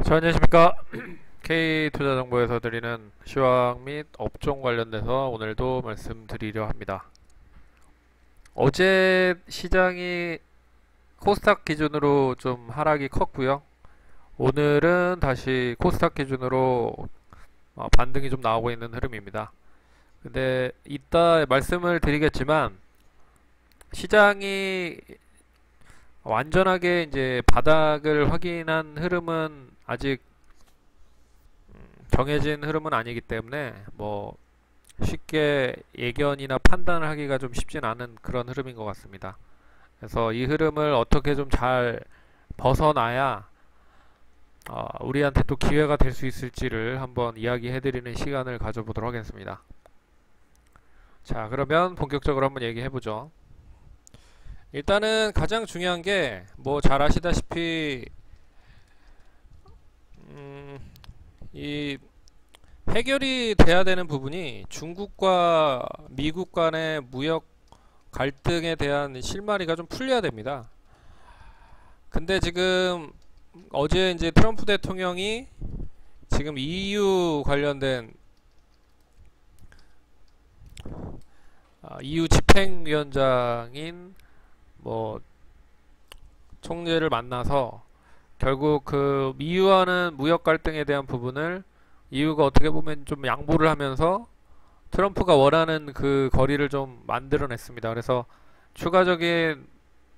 자, 안녕하십니까. K투자정보에서 드리는 시황 및 업종 관련돼서 오늘도 말씀드리려 합니다. 어제 시장이 코스닥 기준으로 좀 하락이 컸고요. 오늘은 다시 코스닥 기준으로 반등이 좀 나오고 있는 흐름입니다. 근데 이따 말씀을 드리겠지만 시장이 완전하게 이제 바닥을 확인한 흐름은 아직 정해진 흐름은 아니기 때문에 뭐 쉽게 예견이나 판단을 하기가 좀 쉽진 않은 그런 흐름인 것 같습니다. 그래서 이 흐름을 어떻게 좀 잘 벗어나야 우리한테 또 기회가 될 수 있을지를 한번 이야기해드리는 시간을 가져보도록 하겠습니다. 자, 그러면 본격적으로 한번 얘기해보죠. 일단은 가장 중요한 게 뭐 잘 아시다시피 이 해결이 돼야 되는 부분이 중국과 미국 간의 무역 갈등에 대한 실마리가 좀 풀려야 됩니다. 근데 지금 어제 이제 트럼프 대통령이 지금 EU 관련된 EU 집행위원장인 뭐 총리를 만나서 결국 그 EU와는 무역 갈등에 대한 부분을 EU가 어떻게 보면 좀 양보를 하면서 트럼프가 원하는 그 거리를 좀 만들어냈습니다. 그래서 추가적인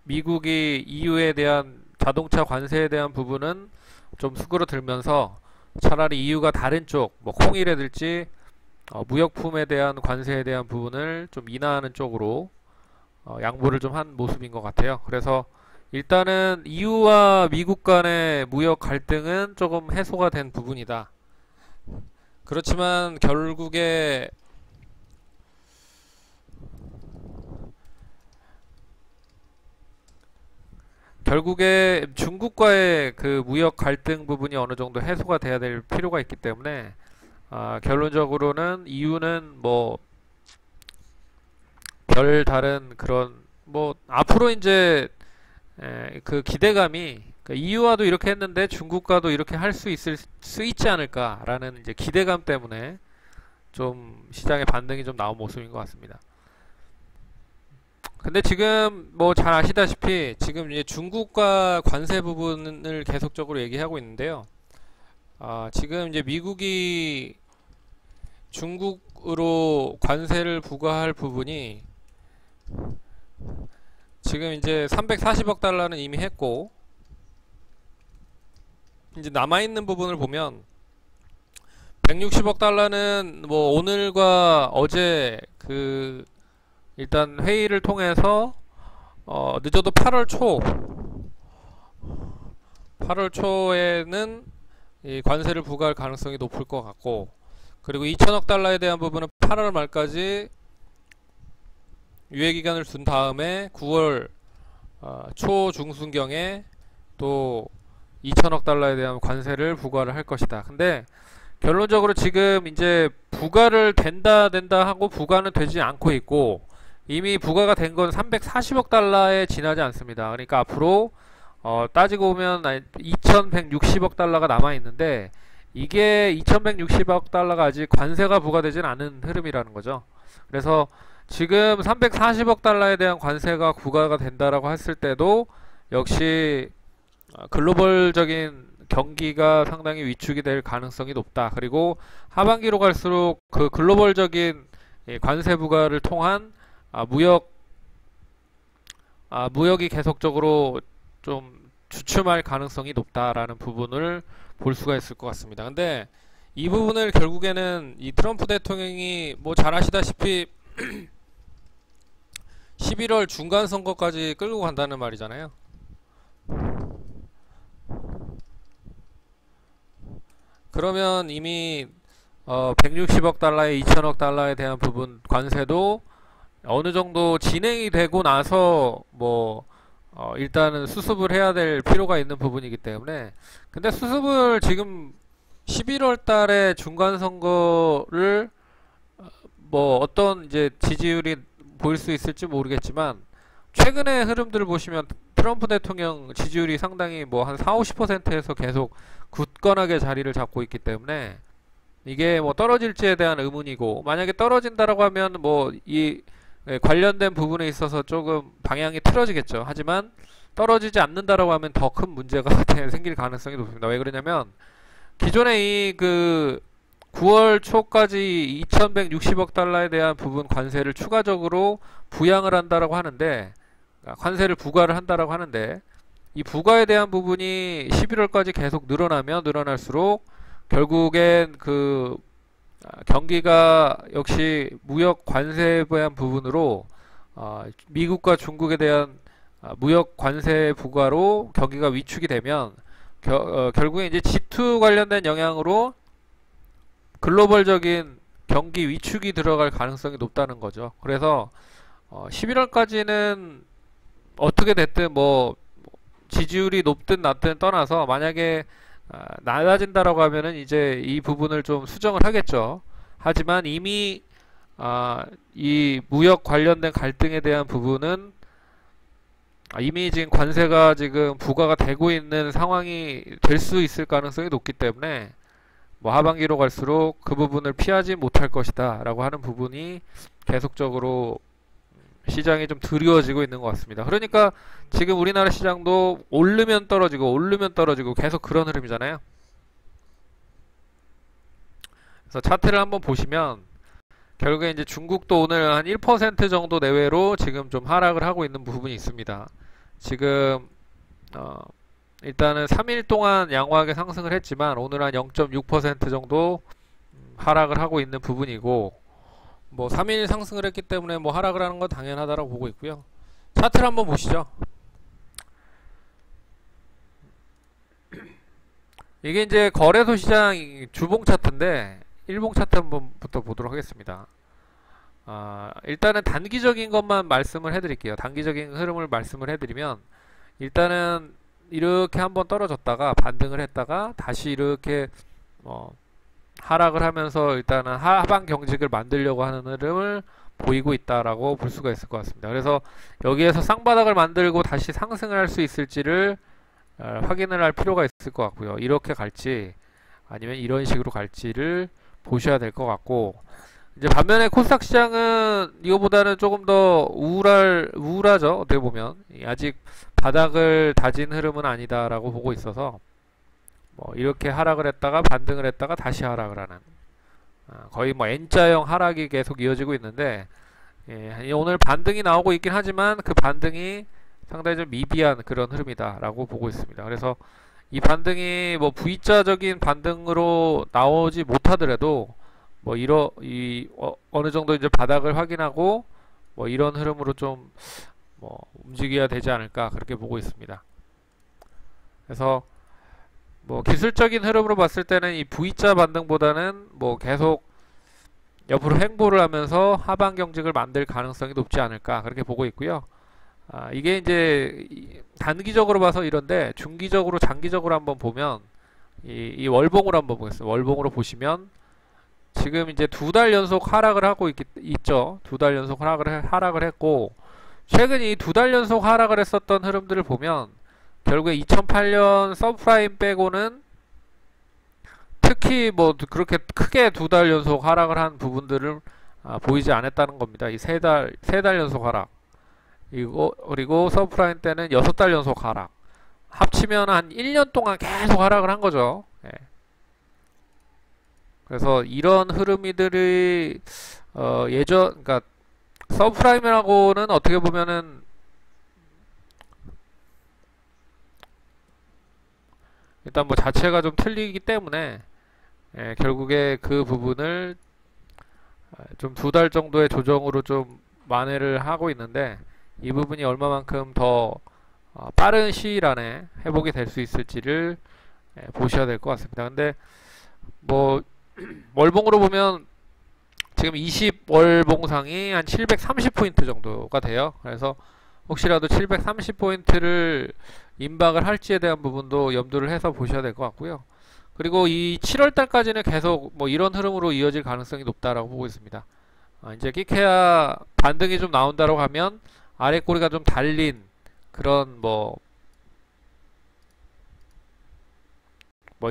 미국이 EU에 대한 자동차 관세에 대한 부분은 좀 수그러들면서 차라리 EU가 다른 쪽, 뭐 콩이라든지 무역품에 대한 관세에 대한 부분을 좀 인하하는 쪽으로 양보를 좀 한 모습인 것 같아요. 그래서 일단은 EU와 미국 간의 무역 갈등은 조금 해소가 된 부분이다. 그렇지만 결국에 중국과의 그 무역 갈등 부분이 어느 정도 해소가 돼야 될 필요가 있기 때문에 결론적으로는 EU는 뭐 별 다른 그런 뭐 앞으로 이제 그 기대감이 EU와도 이렇게 했는데 중국과도 이렇게 할 수 있지 않을까라는 이제 기대감 때문에 좀 시장의 반등이 좀 나온 모습인 것 같습니다. 근데 지금 뭐 잘 아시다시피 지금 이제 중국과 관세 부분을 계속적으로 얘기하고 있는데요. 지금 이제 미국이 중국으로 관세를 부과할 부분이 지금 이제 340억 달러는 이미 했고, 이제 남아있는 부분을 보면 160억 달러는 뭐 오늘과 어제 그 일단 회의를 통해서 늦어도 8월 초에는 이 관세를 부과할 가능성이 높을 것 같고, 그리고 2천억 달러에 대한 부분은 8월 말까지 유예기간을 둔 다음에 9월 초 중순경에 또 2천억 달러에 대한 관세를 부과를 할 것이다. 근데 결론적으로 지금 이제 부과를 된다 하고 부과는 되지 않고 있고, 이미 부과가 된 건 340억 달러에 지나지 않습니다. 그러니까 앞으로 따지고 보면 2160억 달러가 남아 있는데, 이게 2160억 달러가 아직 관세가 부과되진 않은 흐름이라는 거죠. 그래서 지금 340억 달러에 대한 관세가 부과가 된다라고 했을 때도 역시 글로벌적인 경기가 상당히 위축이 될 가능성이 높다. 그리고 하반기로 갈수록 그 글로벌적인 관세 부과를 통한 무역이 계속적으로 좀 주춤할 가능성이 높다라는 부분을 볼 수가 있을 것 같습니다. 근데 이 부분을 결국에는 이 트럼프 대통령이 뭐 잘 아시다시피 11월 중간 선거까지 끌고 간다는 말이잖아요. 그러면 이미 160억 달러에 2천억 달러에 대한 부분 관세도 어느 정도 진행이 되고 나서 뭐 일단은 수습을 해야 될 필요가 있는 부분이기 때문에, 근데 수습을 지금 11월 달에 중간 선거를 뭐 어떤 이제 지지율이 보일 수 있을지 모르겠지만 최근의 흐름들을 보시면 트럼프 대통령 지지율이 상당히 뭐 한 4, 50%에서 계속 굳건하게 자리를 잡고 있기 때문에 이게 뭐 떨어질지에 대한 의문이고, 만약에 떨어진다라고 하면 뭐 이 관련된 부분에 있어서 조금 방향이 틀어지겠죠. 하지만 떨어지지 않는다라고 하면 더 큰 문제가 생길 가능성이 높습니다. 왜 그러냐면 기존에 이 그 9월 초까지 2160억 달러에 대한 부분 관세를 추가적으로 부양을 한다라고 하는데, 관세를 부과를 한다라고 하는데, 이 부과에 대한 부분이 11월까지 계속 늘어나면 늘어날수록 결국엔 그 경기가 역시 무역 관세에 대한 부분으로 미국과 중국에 대한 무역 관세 부과로 경기가 위축이 되면 결국에 이제 G2 관련된 영향으로 글로벌적인 경기 위축이 들어갈 가능성이 높다는 거죠. 그래서 11월까지는 어떻게 됐든 뭐 지지율이 높든 낮든 떠나서 만약에 낮아진다라고 하면은 이제 이 부분을 좀 수정을 하겠죠. 하지만 이미 이 무역 관련된 갈등에 대한 부분은 이미 지금 관세가 지금 부과가 되고 있는 상황이 될 수 있을 가능성이 높기 때문에 뭐 하반기로 갈수록 그 부분을 피하지 못할 것이다 라고 하는 부분이 계속적으로 시장이 좀 드리워지고 있는 것 같습니다. 그러니까 지금 우리나라 시장도 오르면 떨어지고 계속 그런 흐름이잖아요. 그래서 차트를 한번 보시면 결국에 이제 중국도 오늘 한 1% 정도 내외로 지금 좀 하락을 하고 있는 부분이 있습니다. 지금 일단은 3일 동안 양호하게 상승을 했지만 오늘 한 0.6% 정도 하락을 하고 있는 부분이고, 뭐 3일 상승을 했기 때문에 뭐 하락을 하는 건 당연하다라고 보고 있고요. 차트를 한번 보시죠. 이게 이제 거래소 시장 주봉 차트인데 일봉 차트 한번부터 보도록 하겠습니다. 일단은 단기적인 것만 말씀을 해드릴게요. 단기적인 흐름을 말씀을 해드리면, 일단은 이렇게 한번 떨어졌다가 반등을 했다가 다시 이렇게 하락을 하면서 일단은 하방 경직을 만들려고 하는 흐름을 보이고 있다라고 볼 수가 있을 것 같습니다. 그래서 여기에서 쌍바닥을 만들고 다시 상승을 할 수 있을지를 확인을 할 필요가 있을 것 같고요. 이렇게 갈지 아니면 이런 식으로 갈지를 보셔야 될 것 같고, 이제 반면에 코스닥 시장은 이거보다는 조금 더 우울하죠. 어떻게 보면 아직 바닥을 다진 흐름은 아니다라고 보고 있어서 뭐 이렇게 하락을 했다가 반등을 했다가 다시 하락을 하는 거의 뭐 N자형 하락이 계속 이어지고 있는데, 오늘 반등이 나오고 있긴 하지만 그 반등이 상당히 좀 미비한 그런 흐름이다라고 보고 있습니다. 그래서 이 반등이 뭐 V자적인 반등으로 나오지 못하더라도 뭐 어느 정도 이제 바닥을 확인하고 뭐 이런 흐름으로 좀 뭐 움직여야 되지 않을까 그렇게 보고 있습니다. 그래서 뭐 기술적인 흐름으로 봤을 때는 이 V자 반등보다는 뭐 계속 옆으로 횡보를 하면서 하방 경직을 만들 가능성이 높지 않을까 그렇게 보고 있고요. 이게 이제 단기적으로 봐서 이런데 중기적으로 장기적으로 한번 보면 이 월봉으로 한번 보겠습니다. 월봉으로 보시면 지금 이제 2달 연속 하락을 하고 있죠. 2달 연속 하락을 했고, 최근 이 2달 연속 하락을 했었던 흐름들을 보면 결국에 2008년 서프라임 빼고는 특히 뭐 그렇게 크게 2달 연속 하락을 한 부분들을 보이지 않았다는 겁니다. 이 세 달 연속 하락, 그리고 서프라임 때는 6달 연속 하락, 합치면 한 1년 동안 계속 하락을 한 거죠. 그래서 이런 흐름들이 그러니까 서프라임이라고는 어떻게 보면은 일단 뭐 자체가 좀 틀리기 때문에 결국에 그 부분을 좀 2달 정도의 조정으로 좀 만회를 하고 있는데, 이 부분이 얼마만큼 더 빠른 시일 안에 회복이 될 수 있을지를 보셔야 될 것 같습니다. 근데 뭐 월봉으로 보면 지금 20월봉상이 한 730포인트 정도가 돼요. 그래서 혹시라도 730포인트를 임박을 할지에 대한 부분도 염두를 해서 보셔야 될 것 같고요. 그리고 이 7월달까지는 계속 뭐 이런 흐름으로 이어질 가능성이 높다라고 보고 있습니다. 이제 끼케야 반등이 좀 나온다고 하면 아래 꼬리가 좀 달린 그런 뭐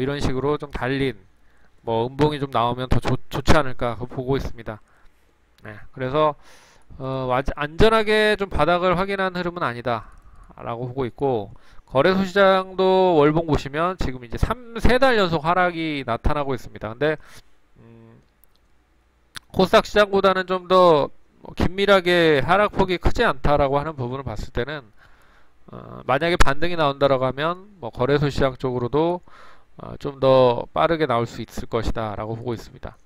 이런 식으로 좀 달린 음봉이 좀 나오면 더 좋지 않을까 그거 보고 있습니다. 네, 그래서 안전하게 좀 바닥을 확인한 흐름은 아니다 라고 보고 있고, 거래소 시장도 월봉 보시면 지금 이제 3달 연속 하락이 나타나고 있습니다. 근데 코스닥 시장보다는 좀 더 긴밀하게 하락폭이 크지 않다라고 하는 부분을 봤을 때는 만약에 반등이 나온다라고 하면 거래소 시장 쪽으로도 좀 더 빠르게 나올 수 있을 것이다 라고 보고 있습니다.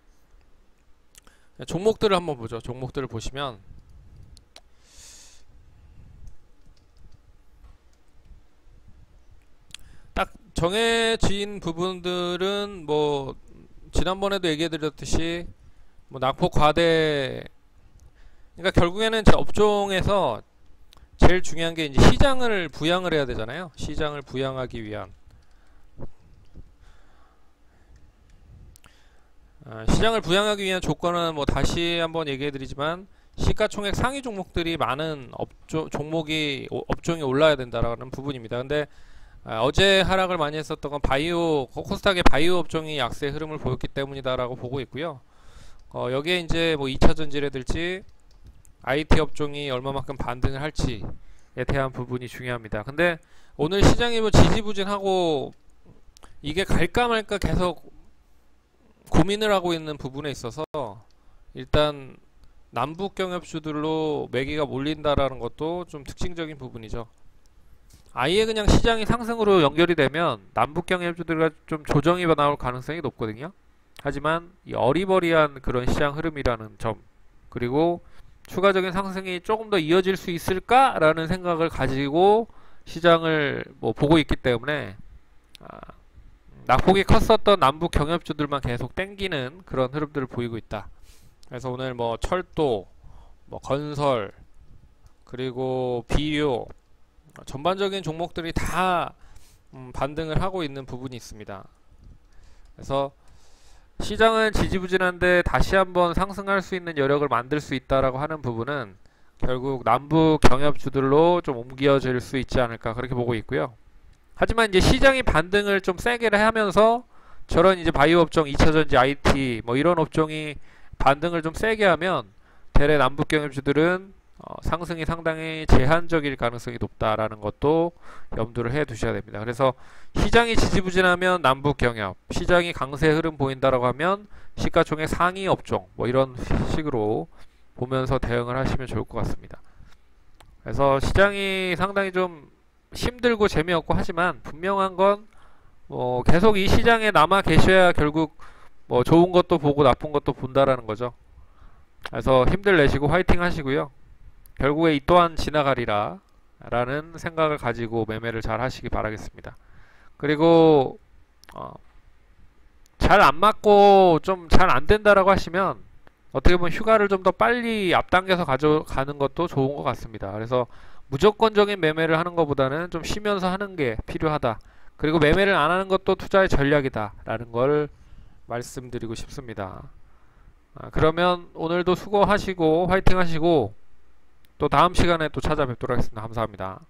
종목들을 한번 보죠. 종목들을 보시면 딱 정해진 부분들은 지난번에도 얘기해드렸듯이 낙폭 과대, 그러니까 결국에는 제 업종에서 제일 중요한 게 이제 시장을 부양을 해야 되잖아요. 시장을 부양하기 위한 시장을 부양하기 위한 조건은 다시 한번 얘기해드리지만 시가총액 상위 종목들이 많은 업종이 올라야 된다라는 부분입니다. 근데 어제 하락을 많이 했었던 건 코스닥의 바이오 업종이 약세 흐름을 보였기 때문이다라고 보고 있고요. 여기에 이제 2차 전지라든지 IT 업종이 얼마만큼 반등을 할지에 대한 부분이 중요합니다. 근데 오늘 시장이 지지부진하고 이게 갈까 말까 계속 고민을 하고 있는 부분에 있어서 일단 남북 경협주들로 매기가 몰린다라는 것도 좀 특징적인 부분이죠. 아예 그냥 시장이 상승으로 연결이 되면 남북 경협주들과 좀 조정이 나올 가능성이 높거든요. 하지만 이 어리버리한 그런 시장 흐름이라는 점, 그리고 추가적인 상승이 조금 더 이어질 수 있을까라는 생각을 가지고 시장을 보고 있기 때문에 낙폭이 컸었던 남북 경협주들만 계속 땡기는 그런 흐름들을 보이고 있다. 그래서 오늘 철도, 건설, 그리고 비료, 전반적인 종목들이 다 반등을 하고 있는 부분이 있습니다. 그래서 시장은 지지부진한데 다시 한번 상승할 수 있는 여력을 만들 수 있다라고 하는 부분은 결국 남북 경협주들로 좀 옮겨질 수 있지 않을까 그렇게 보고 있고요. 하지만 이제 시장이 반등을 좀 세게 하면서 저런 이제 바이오 업종, 2차전지, IT 이런 업종이 반등을 좀 세게 하면 대래 남북 경협주들은 상승이 상당히 제한적일 가능성이 높다라는 것도 염두를 해 두셔야 됩니다. 그래서 시장이 지지부진하면 남북 경협, 시장이 강세 흐름 보인다라고 하면 시가총액 상위 업종 이런 식으로 보면서 대응을 하시면 좋을 것 같습니다. 그래서 시장이 상당히 좀 힘들고 재미없고 하지만 분명한 건 계속 이 시장에 남아 계셔야 결국 좋은 것도 보고 나쁜 것도 본다라는 거죠. 그래서 힘들 내시고 화이팅 하시고요. 결국에 이 또한 지나가리라 라는 생각을 가지고 매매를 잘 하시기 바라겠습니다. 그리고 잘 안 맞고 좀 잘 안 된다라고 하시면 어떻게 보면 휴가를 좀 더 빨리 앞당겨서 가져가는 것도 좋은 것 같습니다. 그래서 무조건적인 매매를 하는 것보다는 좀 쉬면서 하는 게 필요하다. 그리고 매매를 안 하는 것도 투자의 전략이다 라는 걸 말씀드리고 싶습니다. 그러면 오늘도 수고하시고 화이팅 하시고 또 다음 시간에 또 찾아뵙도록 하겠습니다. 감사합니다.